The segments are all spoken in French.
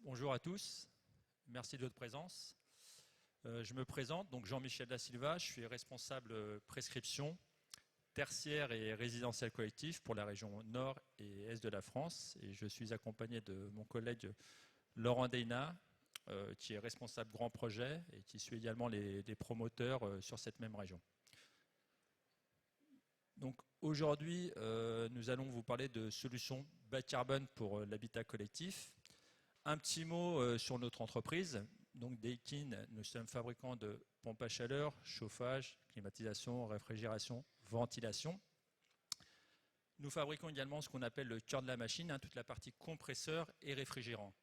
Bonjour à tous, merci de votre présence. Je me présente, donc Jean-Michel Da Silva, je suis responsable prescription tertiaire et résidentiel collectif pour la région nord et est de la France. Et je suis accompagné de mon collègue Laurent Deyna, qui est responsable grand projet et qui suit également les promoteurs sur cette même région. Donc aujourd'hui, nous allons vous parler de solutions bas carbone pour l'habitat collectif. Un petit mot sur notre entreprise. Donc Daikin, nous sommes fabricants de pompes à chaleur, chauffage, climatisation, réfrigération, ventilation. Nous fabriquons également ce qu'on appelle le cœur de la machine, toute la partie compresseur et réfrigérant.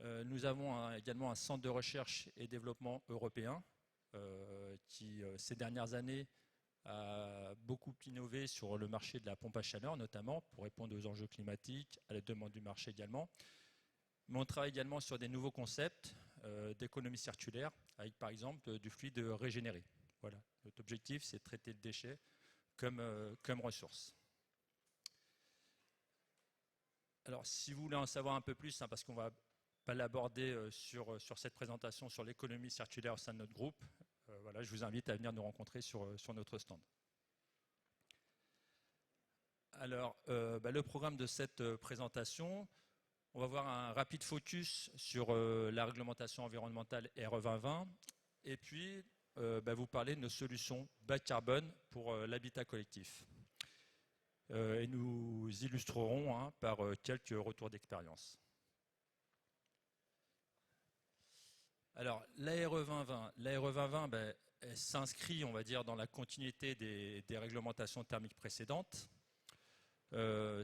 Nous avons également un centre de recherche et développement européen qui, ces dernières années, a beaucoup innové sur le marché de la pompe à chaleur, notamment pour répondre aux enjeux climatiques, à la demande du marché également. Mais on travaille également sur des nouveaux concepts d'économie circulaire, avec par exemple du fluide régénéré. Voilà. Notre objectif, c'est de traiter le déchet comme ressource. Alors, si vous voulez en savoir un peu plus, parce qu'on ne va pas l'aborder sur cette présentation sur l'économie circulaire au sein de notre groupe, voilà, je vous invite à venir nous rencontrer sur notre stand. Alors, le programme de cette présentation, on va voir un rapide focus sur la réglementation environnementale RE 2020 et puis vous parler de nos solutions bas carbone pour l'habitat collectif. Et nous illustrerons par quelques retours d'expérience. Alors, l'ARE 2020, elle s'inscrit, on va dire, dans la continuité des réglementations thermiques précédentes.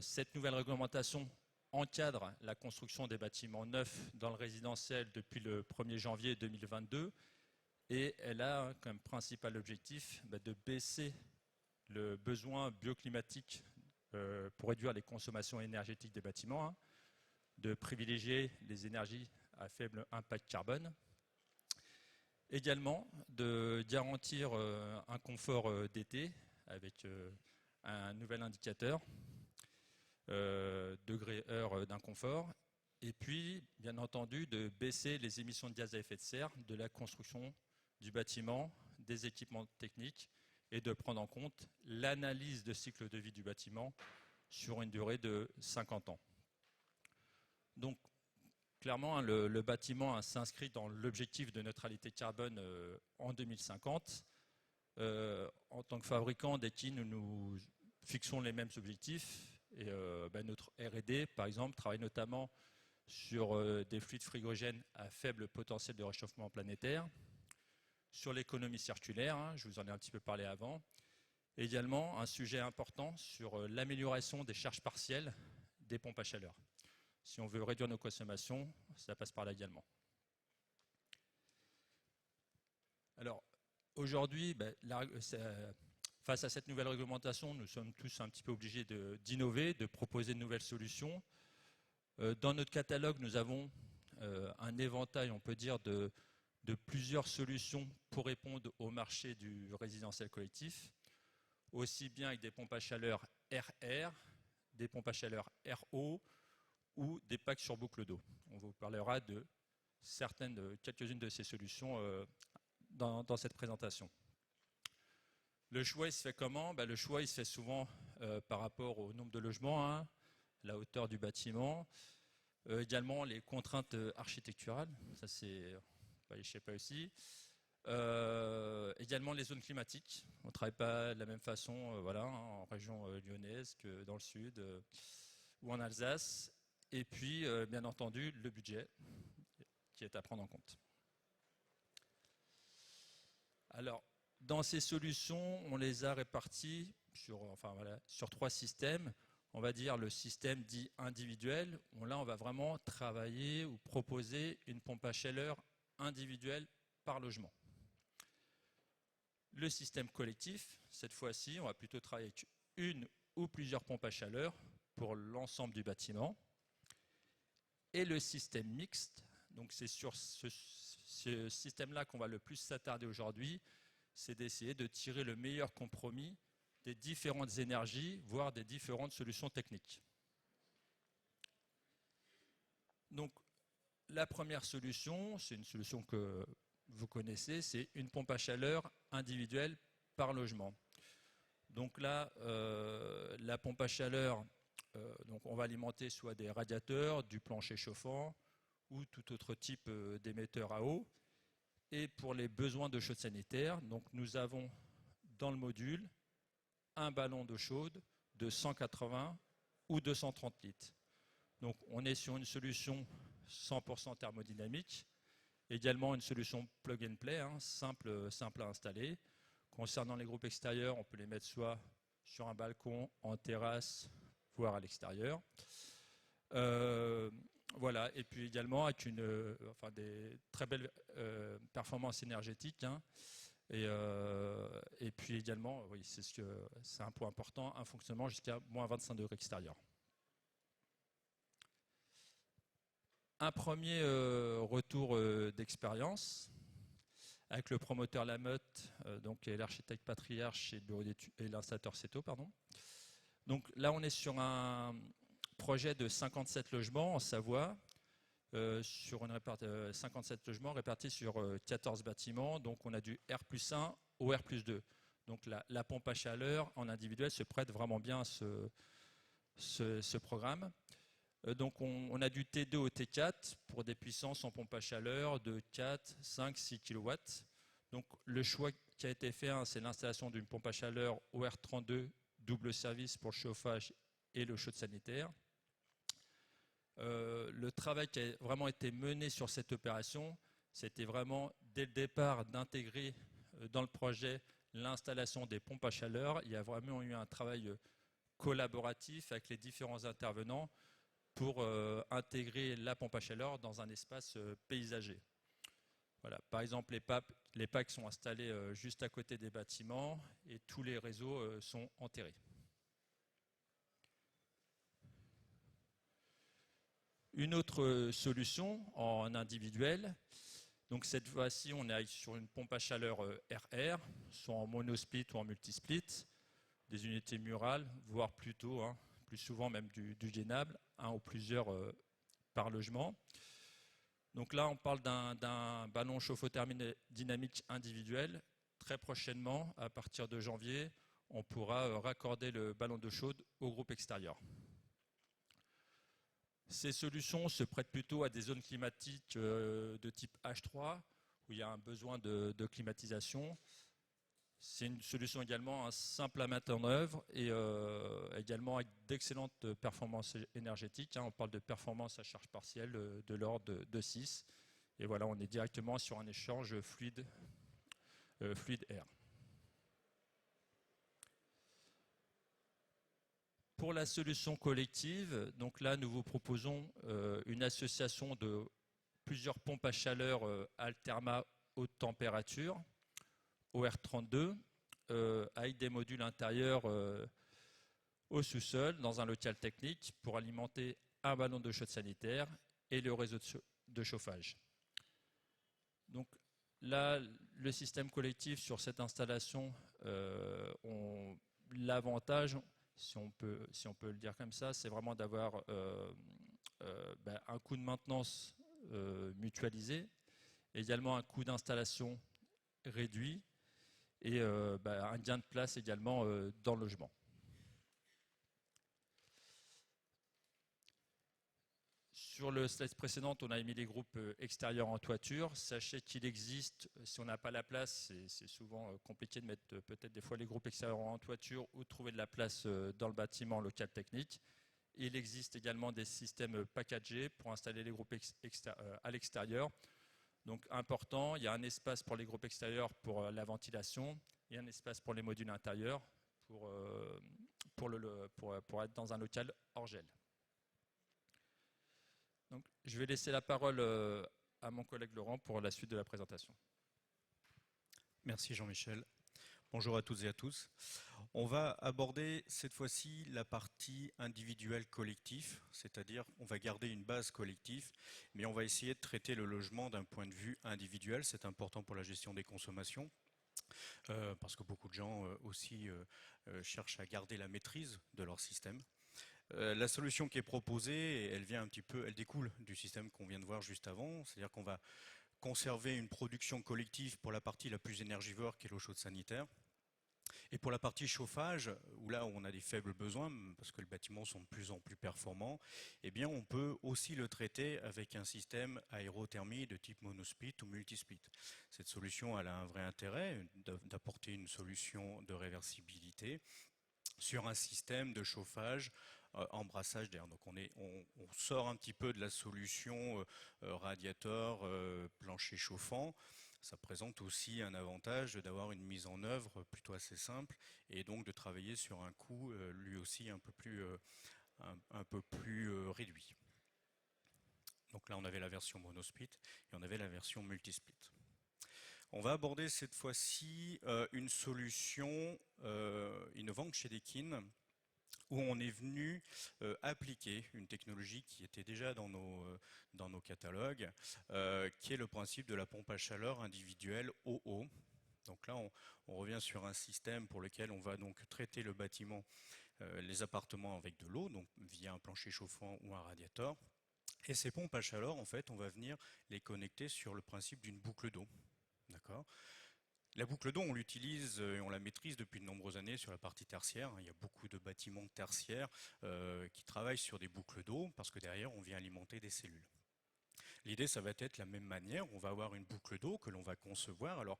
Cette nouvelle réglementation encadre la construction des bâtiments neufs dans le résidentiel depuis le 1er janvier 2022 et elle a comme principal objectif de baisser le besoin bioclimatique pour réduire les consommations énergétiques des bâtiments, de privilégier les énergies à faible impact carbone, également de garantir un confort d'été avec un nouvel indicateur, degrés-heure d'inconfort, et puis, bien entendu, de baisser les émissions de gaz à effet de serre de la construction du bâtiment, des équipements techniques, et de prendre en compte l'analyse de cycle de vie du bâtiment sur une durée de 50 ans. Donc, clairement, le bâtiment s'inscrit dans l'objectif de neutralité carbone en 2050. En tant que fabricant, Daikin, nous fixons les mêmes objectifs. Et notre R&D, par exemple, travaille notamment sur des fluides frigorigènes à faible potentiel de réchauffement planétaire, sur l'économie circulaire, je vous en ai un petit peu parlé avant, et également un sujet important sur l'amélioration des charges partielles des pompes à chaleur. Si on veut réduire nos consommations, ça passe par là également. Alors, aujourd'hui, face à cette nouvelle réglementation, nous sommes tous un petit peu obligés d'innover, de proposer de nouvelles solutions. Dans notre catalogue, nous avons un éventail, on peut dire, de plusieurs solutions pour répondre au marché du résidentiel collectif, aussi bien avec des pompes à chaleur RR, des pompes à chaleur RO ou des packs sur boucle d'eau. On vous parlera de quelques-unes de ces solutions dans cette présentation. Le choix, il se fait comment ? Le choix, il se fait souvent par rapport au nombre de logements, la hauteur du bâtiment, également les contraintes architecturales, ça c'est pas les pas aussi. Également les zones climatiques. On ne travaille pas de la même façon en région lyonnaise que dans le sud ou en Alsace. Et puis, bien entendu, le budget qui est à prendre en compte. Alors, dans ces solutions, on les a réparties sur 3 systèmes. On va dire le système dit individuel. Là, on va vraiment travailler ou proposer une pompe à chaleur individuelle par logement. Le système collectif, cette fois-ci, on va plutôt travailler avec une ou plusieurs pompes à chaleur pour l'ensemble du bâtiment. Et le système mixte, donc c'est sur ce système-là qu'on va le plus s'attarder aujourd'hui, c'est d'essayer de tirer le meilleur compromis des différentes énergies, voire des différentes solutions techniques. Donc, la première solution, c'est une solution que vous connaissez, c'est une pompe à chaleur individuelle par logement. Donc là, la pompe à chaleur, donc on va alimenter soit des radiateurs, du plancher chauffant ou tout autre type d'émetteur à eau. Et pour les besoins de chaude sanitaire, donc nous avons dans le module un ballon d'eau chaude de 180 ou 230 litres. Donc on est sur une solution 100% thermodynamique, également une solution plug and play, hein, simple à installer. Concernant les groupes extérieurs, on peut les mettre soit sur un balcon, en terrasse, voire à l'extérieur. Voilà, et puis également avec des très belles performances énergétiques. Hein, et puis également, oui, c'est un point important, un fonctionnement jusqu'à moins 25 degrés extérieur. Un premier retour d'expérience avec le promoteur Lamotte, donc et l'architecte Patriarche et l'installateur CETO, pardon. Donc là, on est sur un projet de 57 logements en Savoie, sur 57 logements répartis sur 14 bâtiments. Donc on a du R+1 au R+2. Donc la pompe à chaleur en individuel se prête vraiment bien à ce programme. Donc on a du T2 au T4 pour des puissances en pompe à chaleur de 4, 5, 6 kW. Donc le choix qui a été fait, hein, c'est l'installation d'une pompe à chaleur au R32 double service pour le chauffage et le chaude sanitaire. Le travail qui a vraiment été mené sur cette opération, c'était vraiment dès le départ d'intégrer dans le projet l'installation des pompes à chaleur. Il y a vraiment eu un travail collaboratif avec les différents intervenants pour intégrer la pompe à chaleur dans un espace paysager. Voilà. Par exemple, les packs sont installés juste à côté des bâtiments et tous les réseaux sont enterrés. Une autre solution en individuel, donc cette fois-ci on est sur une pompe à chaleur RR, soit en monosplit ou en multisplit, des unités murales, voire plutôt, hein, plus souvent même du gainable, un ou plusieurs par logement. Donc là on parle d'un ballon chauffe-eau thermodynamique individuel. Très prochainement, à partir de janvier, on pourra raccorder le ballon d'eau chaude au groupe extérieur. Ces solutions se prêtent plutôt à des zones climatiques de type H3, où il y a un besoin de climatisation. C'est une solution également simple à mettre en œuvre et également avec d'excellentes performances énergétiques. Hein. On parle de performance à charge partielle de l'ordre de 6. Et voilà, on est directement sur un échange fluide air. Pour la solution collective, donc là, nous vous proposons une association de plusieurs pompes à chaleur Alterma haute température, OR32, avec des modules intérieurs au sous-sol, dans un local technique, pour alimenter un ballon de chaude sanitaire et le réseau de chauffage. Donc là, le système collectif sur cette installation, l'avantage, si on peut le dire comme ça, c'est vraiment d'avoir un coût de maintenance mutualisé, également un coût d'installation réduit et un gain de place également dans le logement. Sur le slide précédent, on a mis les groupes extérieurs en toiture. Sachez qu'il existe, si on n'a pas la place, c'est souvent compliqué de mettre peut-être des fois les groupes extérieurs en toiture ou de trouver de la place dans le bâtiment local technique. Il existe également des systèmes packagés pour installer les groupes à l'extérieur. Donc important, il y a un espace pour les groupes extérieurs pour la ventilation et un espace pour les modules intérieurs pour être dans un local hors gel. Donc, je vais laisser la parole à mon collègue Laurent pour la suite de la présentation. Merci Jean-Michel. Bonjour à toutes et à tous. On va aborder cette fois-ci la partie individuelle collectif, c'est-à-dire on va garder une base collective, mais on va essayer de traiter le logement d'un point de vue individuel. C'est important pour la gestion des consommations. Parce que beaucoup de gens aussi cherchent à garder la maîtrise de leur système. La solution qui est proposée, elle vient un petit peu, elle découle du système qu'on vient de voir juste avant, c'est-à-dire qu'on va conserver une production collective pour la partie la plus énergivore qui est l'eau chaude sanitaire. Et pour la partie chauffage, où là on a des faibles besoins, parce que les bâtiments sont de plus en plus performants, eh bien on peut aussi le traiter avec un système aérothermie de type monosplit ou multisplit. Cette solution elle a un vrai intérêt d'apporter une solution de réversibilité sur un système de chauffage en brassage d'air. Donc on sort un petit peu de la solution radiateur, plancher chauffant. Ça présente aussi un avantage d'avoir une mise en œuvre plutôt assez simple et donc de travailler sur un coût lui aussi un peu plus réduit. Donc là on avait la version monosplit et on avait la version multisplit. On va aborder cette fois-ci une solution innovante chez Daikin où on est venu appliquer une technologie qui était déjà dans nos catalogues, qui est le principe de la pompe à chaleur individuelle OO. Donc là, on revient sur un système pour lequel on va donc traiter le bâtiment, les appartements avec de l'eau, donc via un plancher chauffant ou un radiateur. Et ces pompes à chaleur, en fait, on va venir les connecter sur le principe d'une boucle d'eau. D'accord ? La boucle d'eau, on l'utilise et on la maîtrise depuis de nombreuses années sur la partie tertiaire. Il y a beaucoup de bâtiments tertiaires qui travaillent sur des boucles d'eau parce que derrière, on vient alimenter des cellules. L'idée, ça va être la même manière. On va avoir une boucle d'eau que l'on va concevoir. Alors,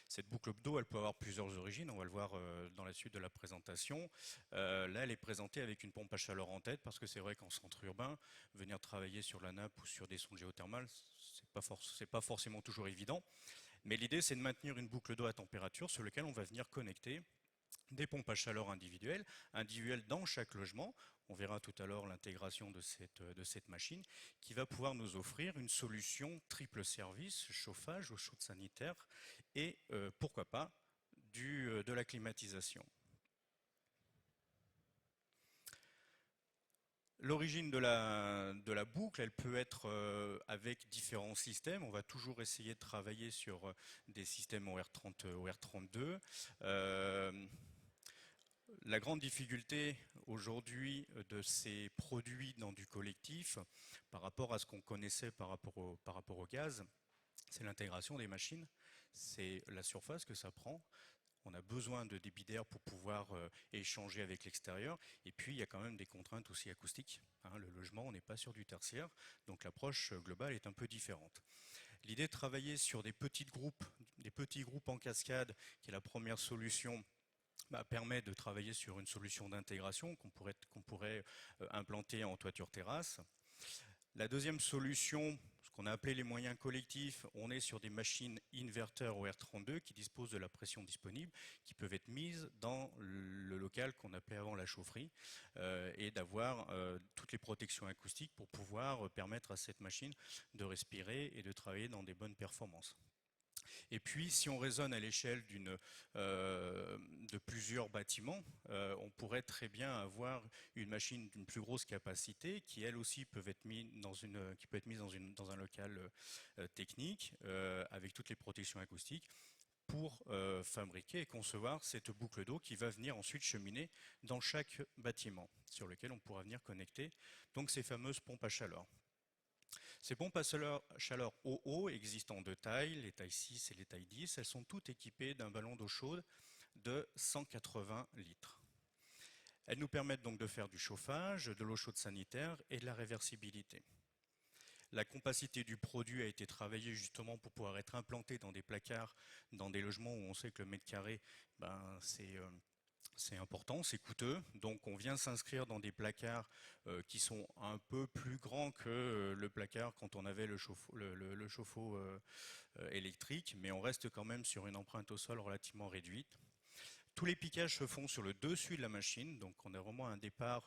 cette boucle d'eau, elle peut avoir plusieurs origines. On va le voir dans la suite de la présentation. Là, elle est présentée avec une pompe à chaleur en tête parce que c'est vrai qu'en centre urbain, venir travailler sur la nappe ou sur des sondes géothermales, c'est pas forcément toujours évident. Mais l'idée, c'est de maintenir une boucle d'eau à température sur laquelle on va venir connecter des pompes à chaleur individuelles dans chaque logement. On verra tout à l'heure l'intégration de cette machine qui va pouvoir nous offrir une solution triple service, chauffage, eau chaude sanitaire et pourquoi pas de la climatisation. L'origine de la boucle, elle peut être avec différents systèmes. On va toujours essayer de travailler sur des systèmes OR30, OR32. La grande difficulté aujourd'hui de ces produits dans du collectif, par rapport à ce qu'on connaissait par rapport au gaz, c'est l'intégration des machines, c'est la surface que ça prend. On a besoin de débit d'air pour pouvoir échanger avec l'extérieur. Et puis, il y a quand même des contraintes aussi acoustiques. Le logement, on n'est pas sur du tertiaire, donc l'approche globale est un peu différente. L'idée de travailler sur des petits groupes en cascade, qui est la première solution, permet de travailler sur une solution d'intégration qu'on pourrait implanter en toiture terrasse. La deuxième solution, ce qu'on a appelé les moyens collectifs, on est sur des machines inverteurs OR32 qui disposent de la pression disponible, qui peuvent être mises dans le local qu'on appelait avant la chaufferie, et d'avoir toutes les protections acoustiques pour pouvoir permettre à cette machine de respirer et de travailler dans des bonnes performances. Et puis, si on raisonne à l'échelle de plusieurs bâtiments, on pourrait très bien avoir une machine d'une plus grosse capacité qui, elle aussi, peut être mise dans un local technique avec toutes les protections acoustiques pour fabriquer et concevoir cette boucle d'eau qui va venir ensuite cheminer dans chaque bâtiment sur lequel on pourra venir connecter donc ces fameuses pompes à chaleur. Ces pompes à chaleur OO existent en deux tailles, les tailles 6 et les tailles 10. Elles sont toutes équipées d'un ballon d'eau chaude de 180 litres. Elles nous permettent donc de faire du chauffage, de l'eau chaude sanitaire et de la réversibilité. La compacité du produit a été travaillée justement pour pouvoir être implantée dans des placards, dans des logements où on sait que le mètre carré, c'est important, c'est coûteux, donc on vient s'inscrire dans des placards qui sont un peu plus grands que le placard quand on avait le chauffe-eau électrique, mais on reste quand même sur une empreinte au sol relativement réduite. Tous les piquages se font sur le dessus de la machine, donc on a vraiment un départ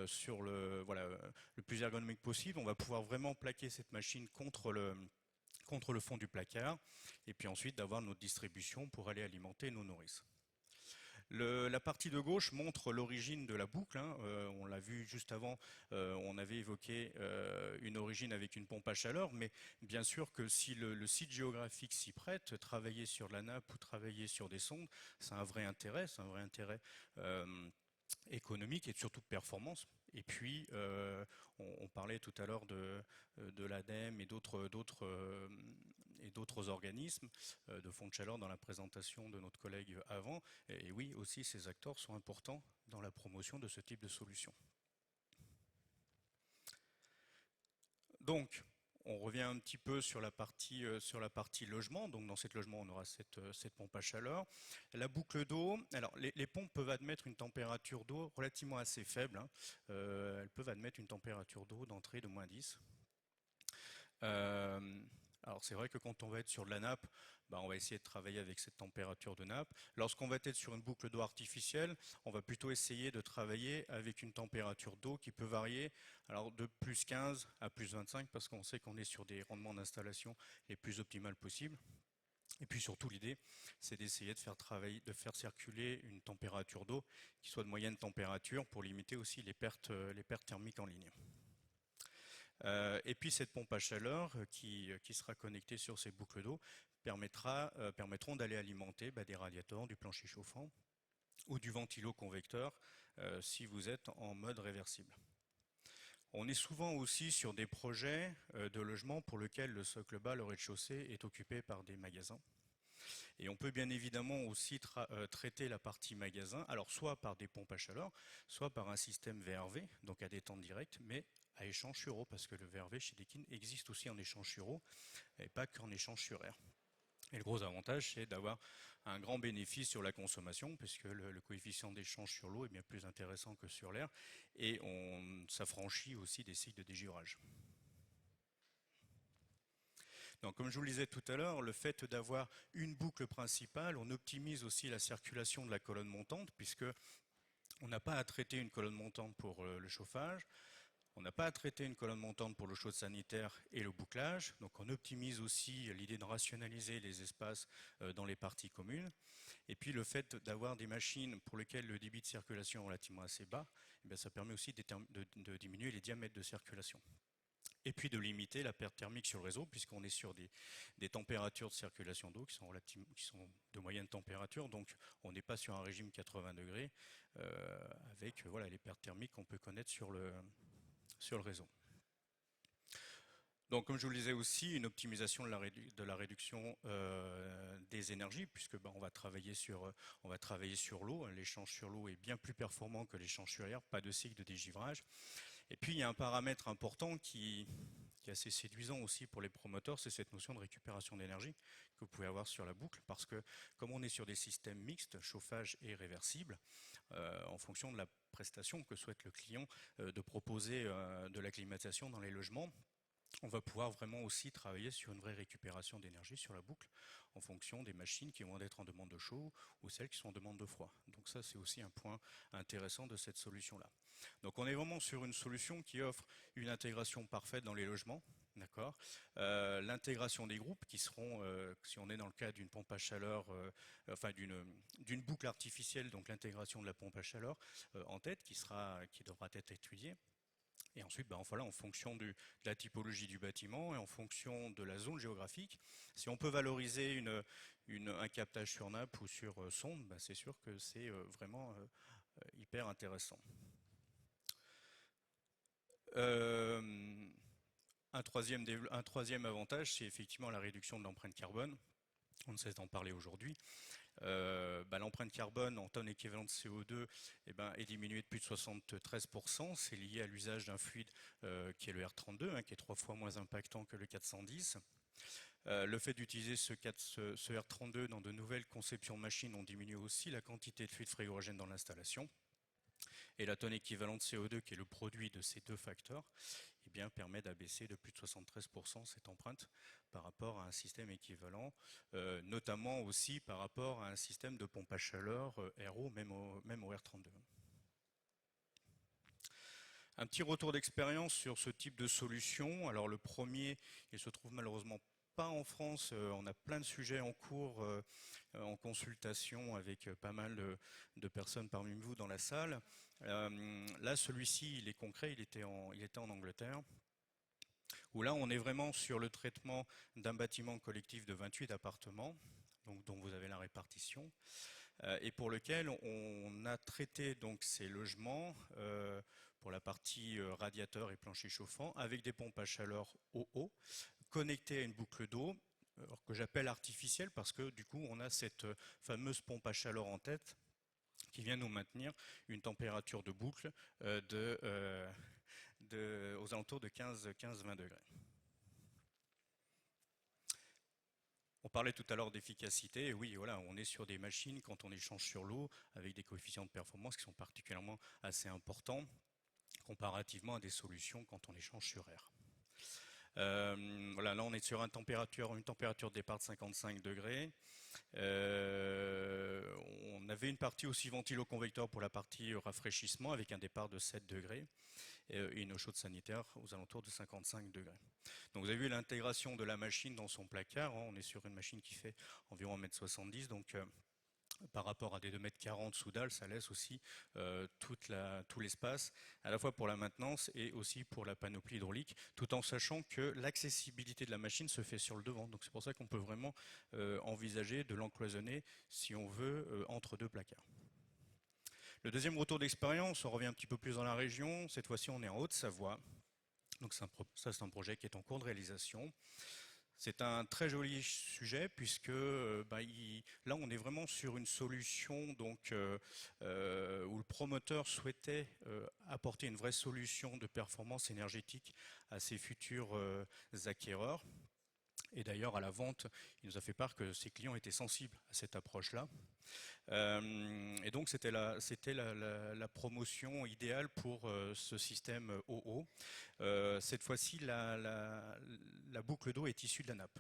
sur le plus ergonomique possible. On va pouvoir vraiment plaquer cette machine contre le fond du placard, et puis ensuite d'avoir notre distribution pour aller alimenter nos nourrices. La partie de gauche montre l'origine de la boucle. On l'a vu juste avant, on avait évoqué une origine avec une pompe à chaleur, mais bien sûr que si le site géographique s'y prête, travailler sur la nappe ou travailler sur des sondes, c'est un vrai intérêt économique et surtout de performance. Et puis, on parlait tout à l'heure de l'ADEME et d'autres organismes de fonds de chaleur dans la présentation de notre collègue avant. Et oui, aussi, ces acteurs sont importants dans la promotion de ce type de solution. Donc, on revient un petit peu sur la partie logement. Donc, dans cette logement, on aura cette pompe à chaleur. La boucle d'eau. Alors, les pompes peuvent admettre une température d'eau relativement assez faible. Hein. Elles peuvent admettre une température d'eau d'entrée de -10. Alors c'est vrai que quand on va être sur de la nappe, on va essayer de travailler avec cette température de nappe. Lorsqu'on va être sur une boucle d'eau artificielle, on va plutôt essayer de travailler avec une température d'eau qui peut varier alors de +15 à +25 parce qu'on sait qu'on est sur des rendements d'installation les plus optimales possibles. Et puis surtout l'idée, c'est d'essayer de faire circuler une température d'eau qui soit de moyenne température pour limiter aussi les pertes thermiques en ligne. Et puis cette pompe à chaleur qui sera connectée sur ces boucles d'eau permettront d'aller alimenter des radiateurs, du plancher chauffant ou du ventilo-convecteur si vous êtes en mode réversible. On est souvent aussi sur des projets de logement pour lesquels le socle bas, le rez-de-chaussée, est occupé par des magasins. Et on peut bien évidemment aussi traiter la partie magasin, alors soit par des pompes à chaleur, soit par un système VRV, donc à détente directe, mais à échange sur eau, parce que le VRV chez Daikin existe aussi en échange sur eau, et pas qu'en échange sur air. Et le gros avantage, c'est d'avoir un grand bénéfice sur la consommation, puisque le coefficient d'échange sur l'eau est bien plus intéressant que sur l'air, et on s'affranchit aussi des cycles de dégivrage. Donc, comme je vous le disais tout à l'heure, le fait d'avoir une boucle principale, on optimise aussi la circulation de la colonne montante, puisque on n'a pas à traiter une colonne montante pour le chauffage, on n'a pas à traiter une colonne montante pour l'eau chaude sanitaire et le bouclage, donc on optimise aussi l'idée de rationaliser les espaces dans les parties communes. Et puis le fait d'avoir des machines pour lesquelles le débit de circulation est relativement assez bas, ça permet aussi de diminuer les diamètres de circulation. Et puis de limiter la perte thermique sur le réseau, puisqu'on est sur des températures de circulation d'eau qui sont de moyenne température, donc on n'est pas sur un régime 80 degrés avec les pertes thermiques qu'on peut connaître sur le réseau. Donc, comme je vous le disais aussi, une optimisation de la réduction des énergies, puisque on va travailler sur l'eau. L'échange sur l'eau est bien plus performant que l'échange sur air, pas de cycle de dégivrage. Et puis, il y a un paramètre important qui est assez séduisant aussi pour les promoteurs, c'est cette notion de récupération d'énergie que vous pouvez avoir sur la boucle, parce que comme on est sur des systèmes mixtes, chauffage et réversible, en fonction de la prestation que souhaite le client de proposer de la climatisation dans les logements, on va pouvoir vraiment aussi travailler sur une vraie récupération d'énergie sur la boucle en fonction des machines qui vont être en demande de chaud ou celles qui sont en demande de froid. Donc ça, c'est aussi un point intéressant de cette solution-là. Donc on est vraiment sur une solution qui offre une intégration parfaite dans les logements. D'accord. L'intégration des groupes qui seront, si on est dans le cas d'une pompe à chaleur, d'une boucle artificielle, donc l'intégration de la pompe à chaleur en tête qui devra être étudiée. Et ensuite, en fonction de la typologie du bâtiment et en fonction de la zone géographique, si on peut valoriser un captage sur nappe ou sur sonde, c'est sûr que c'est vraiment hyper intéressant. Un troisième avantage, c'est effectivement la réduction de l'empreinte carbone. On ne cesse d'en parler aujourd'hui. L'empreinte carbone en tonnes équivalentes de CO2 est diminuée de plus de 73%. C'est lié à l'usage d'un fluide qui est le R32, qui est 3 fois moins impactant que le 410. Le fait d'utiliser ce R32 dans de nouvelles conceptions de machines, on diminue aussi la quantité de fluide frigorigène dans l'installation. Et la tonne équivalente CO2, qui est le produit de ces deux facteurs, permet d'abaisser de plus de 73% cette empreinte par rapport à un système équivalent, notamment aussi par rapport à un système de pompe à chaleur RO, même au R32. Un petit retour d'expérience sur ce type de solution. Alors le premier, il se trouve malheureusement pas en France. On a plein de sujets en cours, en consultation avec pas mal de personnes parmi vous dans la salle. Là, celui-ci, il est concret, il était en Angleterre, où là, on est vraiment sur le traitement d'un bâtiment collectif de 28 appartements, donc, dont vous avez la répartition, et pour lequel on a traité donc ces logements pour la partie radiateur et plancher chauffant, avec des pompes à chaleur OO, connectées à une boucle d'eau, que j'appelle artificielle parce que du coup on a cette fameuse pompe à chaleur en tête qui vient nous maintenir une température de boucle aux alentours de 15-20 degrés. On parlait tout à l'heure d'efficacité, et oui, voilà, on est sur des machines quand on échange sur l'eau avec des coefficients de performance qui sont particulièrement assez importants comparativement à des solutions quand on échange sur air. Voilà, là on est sur une température de départ de 55 degrés. On avait une partie aussi ventilo-convecteur pour la partie rafraîchissement avec un départ de 7 degrés et une eau chaude sanitaire aux alentours de 55 degrés. Donc vous avez vu l'intégration de la machine dans son placard, hein, on est sur une machine qui fait environ 1,70 m, donc par rapport à des 2,40 m sous dalle, ça laisse aussi tout l'espace, à la fois pour la maintenance et aussi pour la panoplie hydraulique, tout en sachant que l'accessibilité de la machine se fait sur le devant. Donc c'est pour ça qu'on peut vraiment envisager de l'encloisonner, si on veut, entre deux placards. Le deuxième retour d'expérience, on revient un petit peu plus dans la région. Cette fois-ci, on est en Haute-Savoie. Donc ça, c'est un projet qui est en cours de réalisation. C'est un très joli sujet puisque là on est vraiment sur une solution donc, où le promoteur souhaitait apporter une vraie solution de performance énergétique à ses futurs acquéreurs. Et d'ailleurs à la vente, il nous a fait part que ses clients étaient sensibles à cette approche-là. Et donc c'était la promotion idéale pour ce système OO. Cette fois-ci, la boucle d'eau est issue de la nappe.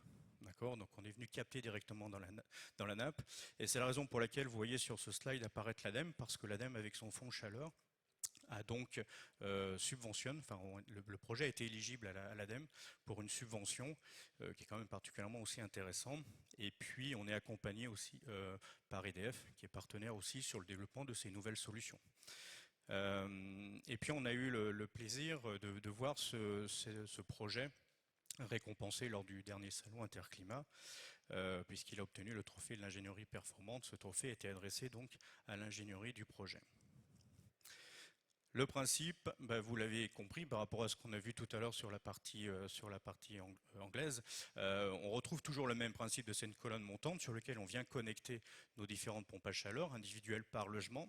Donc on est venu capter directement dans la nappe. Et c'est la raison pour laquelle vous voyez sur ce slide apparaître l'ADEME, parce que l'ADEME avec son fonds chaleur a donc subventionne, enfin le projet a été éligible à l'ADEME pour une subvention qui est quand même particulièrement aussi intéressant. Et puis on est accompagné aussi par EDF, qui est partenaire aussi sur le développement de ces nouvelles solutions. Et puis on a eu le plaisir de voir ce projet récompensé lors du dernier salon Interclimat, puisqu'il a obtenu le trophée de l'ingénierie performante. Ce trophée était adressé donc à l'ingénierie du projet. Le principe, vous l'avez compris par rapport à ce qu'on a vu tout à l'heure sur la partie anglaise, on retrouve toujours le même principe de cette colonne montante sur lequel on vient connecter nos différentes pompes à chaleur individuelles par logement.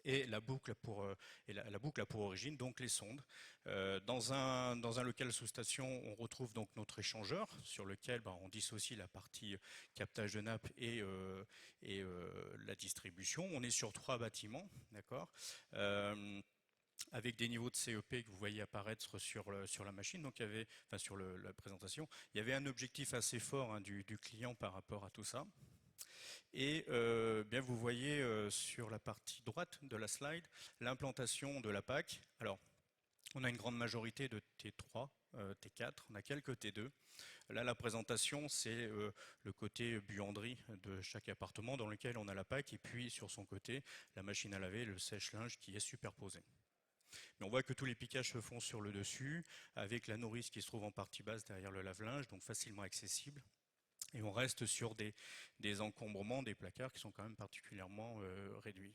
Et la boucle a pour origine donc les sondes. Dans un local sous-station, on retrouve donc notre échangeur sur lequel on dissocie la partie captage de nappe et la distribution. On est sur 3 bâtiments, d'accord, avec des niveaux de CEP que vous voyez apparaître sur la machine, donc sur la présentation. Il y avait un objectif assez fort du client par rapport à tout ça. Et bien vous voyez sur la partie droite de la slide l'implantation de la PAC. Alors, on a une grande majorité de T3, T4, on a quelques T2. Là, la présentation, c'est le côté buanderie de chaque appartement dans lequel on a la PAC et puis sur son côté, la machine à laver, le sèche-linge qui est superposé. Mais on voit que tous les piquages se font sur le dessus, avec la nourrice qui se trouve en partie basse derrière le lave-linge, donc facilement accessible. Et on reste sur des encombrements, des placards qui sont quand même particulièrement réduits.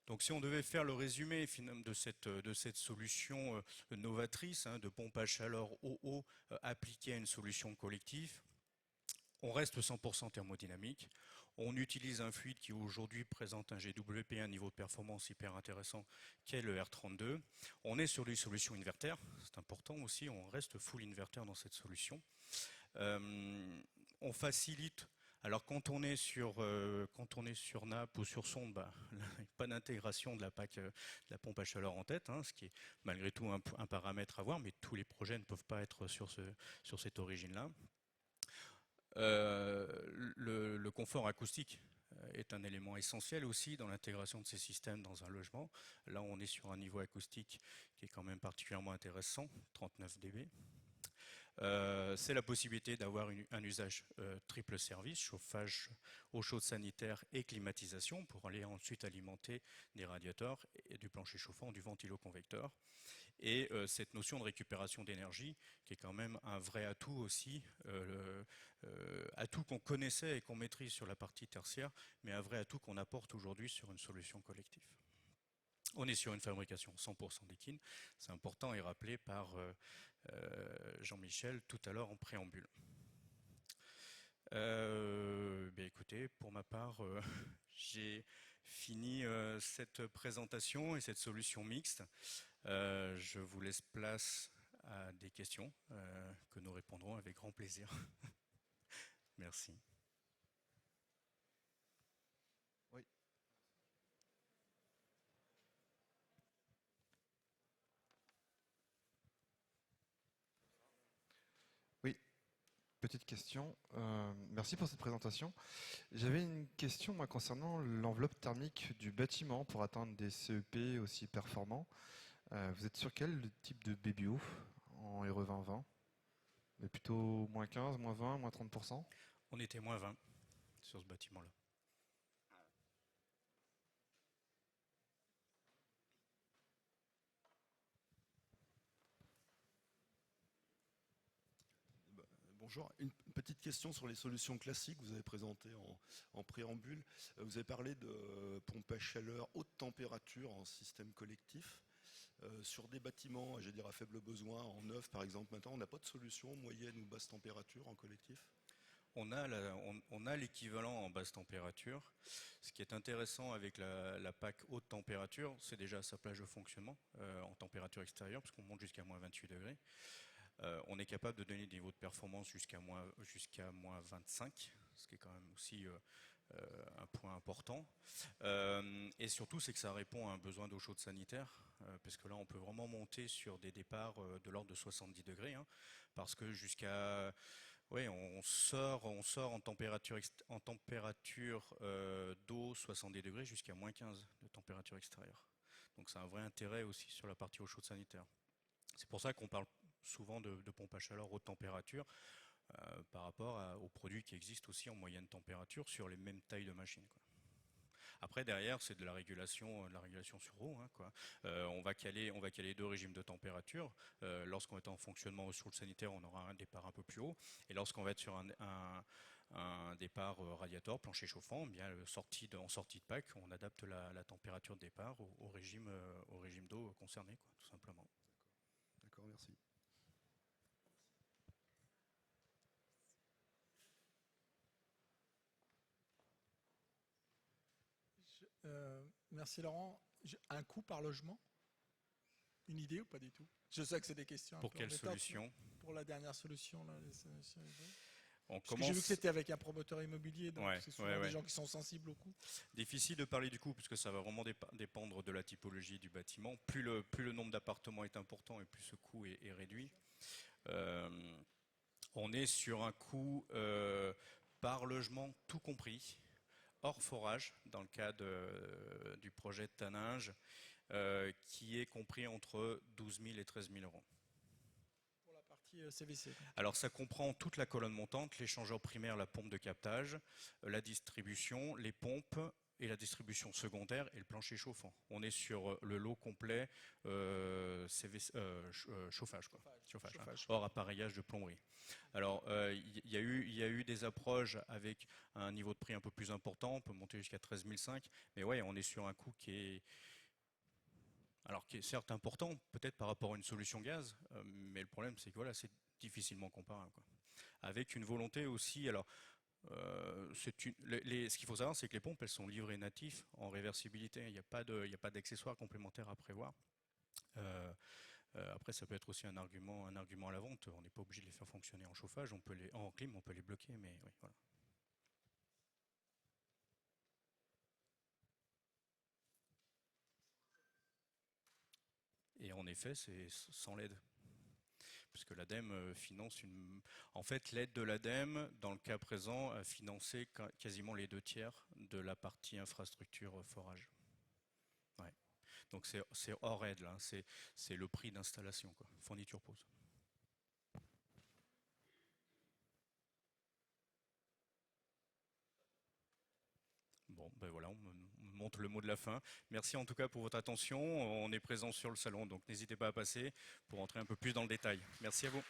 Donc si on devait faire le résumé de cette solution novatrice de pompe à chaleur OO appliquée à une solution collective, on reste 100% thermodynamique. On utilise un fluide qui aujourd'hui présente un GWP, un niveau de performance hyper intéressant, qui est le R32. On est sur des solutions invertères, c'est important aussi, on reste full inverter dans cette solution. On facilite, alors quand on est sur nappe ou sur sonde, pas d'intégration de la PAC, de la pompe à chaleur en tête, ce qui est malgré tout un paramètre à voir, mais tous les projets ne peuvent pas être sur cette origine-là. Le confort acoustique est un élément essentiel aussi dans l'intégration de ces systèmes dans un logement. Là, on est sur un niveau acoustique qui est quand même particulièrement intéressant, 39 dB. C'est la possibilité d'avoir un usage triple service, chauffage, eau chaude sanitaire et climatisation pour aller ensuite alimenter des radiateurs et du plancher chauffant, du ventilo-convecteur. Et cette notion de récupération d'énergie qui est quand même un vrai atout aussi, atout qu'on connaissait et qu'on maîtrise sur la partie tertiaire, mais un vrai atout qu'on apporte aujourd'hui sur une solution collective. On est sur une fabrication 100% d'équine. C'est important et rappelé par Jean-Michel tout à l'heure en préambule. Écoutez, pour ma part, j'ai fini cette présentation et cette solution mixte. Je vous laisse place à des questions que nous répondrons avec grand plaisir. Merci. Oui. Oui, petite question. Merci pour cette présentation. J'avais une question moi, concernant l'enveloppe thermique du bâtiment pour atteindre des CEP aussi performants. Vous êtes sur quel type de BBO en RE 2020? Mais plutôt moins 15, moins 20, moins 30%? On était moins 20 sur ce bâtiment-là. Bonjour, une petite question sur les solutions classiques que vous avez présentées en préambule. Vous avez parlé de pompe à chaleur haute température en système collectif. Sur des bâtiments, je veux dire à faible besoin, en neuf par exemple, maintenant, on n'a pas de solution moyenne ou basse température en collectif? On a l'équivalent en basse température. Ce qui est intéressant avec la PAC haute température, c'est déjà sa plage de fonctionnement en température extérieure, parce qu'on monte jusqu'à moins 28 degrés. On est capable de donner des niveaux de performance jusqu'à moins 25, ce qui est quand même aussi un point important. Et surtout, c'est que ça répond à un besoin d'eau chaude sanitaire, parce que là, on peut vraiment monter sur des départs de l'ordre de 70 degrés, hein, parce que oui, on sort en température d'eau 70 degrés jusqu'à moins 15 de température extérieure. Donc c'est un vrai intérêt aussi sur la partie eau chaude sanitaire. C'est pour ça qu'on parle souvent de pompe à chaleur haute température par rapport aux produits qui existent aussi en moyenne température sur les mêmes tailles de machines, quoi. Après, derrière, c'est de la régulation sur eau, hein, quoi. On va caler deux régimes de température. Lorsqu'on est en fonctionnement sur le sanitaire, on aura un départ un peu plus haut. Et lorsqu'on va être sur un départ radiateur, plancher chauffant, eh bien, en sortie de PAC, on adapte la température de départ au régime d'eau concerné, quoi, tout simplement. D'accord, merci. Merci Laurent. Un coût par logement? Une idée ou pas du tout? Je sais que c'est des questions. Pour quelle solution? Pour la dernière solution. Là, j'ai vu que c'était avec un promoteur immobilier, donc ouais, c'est souvent des gens qui sont sensibles au coût. Difficile de parler du coût, puisque ça va vraiment dépendre de la typologie du bâtiment. Plus le nombre d'appartements est important, et plus ce coût est réduit. On est sur un coût par logement tout compris, hors forage, dans le cas du projet de Taninges, qui est compris entre 12 000 et 13 000 euros. Pour la partie CVC. Alors ça comprend toute la colonne montante, l'échangeur primaire, la pompe de captage, la distribution, les pompes et la distribution secondaire et le plancher chauffant. On est sur le lot complet chauffage, quoi. Chauffage. Hors appareillage de plomberie. Alors il y a eu des approches avec un niveau de prix un peu plus important, on peut monter jusqu'à 13 500, mais ouais, on est sur un coût qui est certes important, peut-être par rapport à une solution gaz, mais le problème c'est que voilà, c'est difficilement comparable, quoi. Avec une volonté aussi, alors ce qu'il faut savoir, c'est que les pompes, elles sont livrées natifs en réversibilité. Il n'y a pas d'accessoires complémentaires à prévoir. Après, ça peut être aussi un argument à la vente. On n'est pas obligé de les faire fonctionner en chauffage. En clim, on peut les bloquer, mais oui, voilà. Et en effet, c'est sans l'aide. Puisque l'ADEME finance En fait, l'aide de l'ADEME, dans le cas présent, a financé quasiment les 2/3 de la partie infrastructure forage. Ouais. Donc c'est hors aide, là. C'est le prix d'installation, quoi. Fourniture pose. Bon, ben voilà, on me montre le mot de la fin. Merci en tout cas pour votre attention. On est présent sur le salon, donc n'hésitez pas à passer pour entrer un peu plus dans le détail. Merci à vous.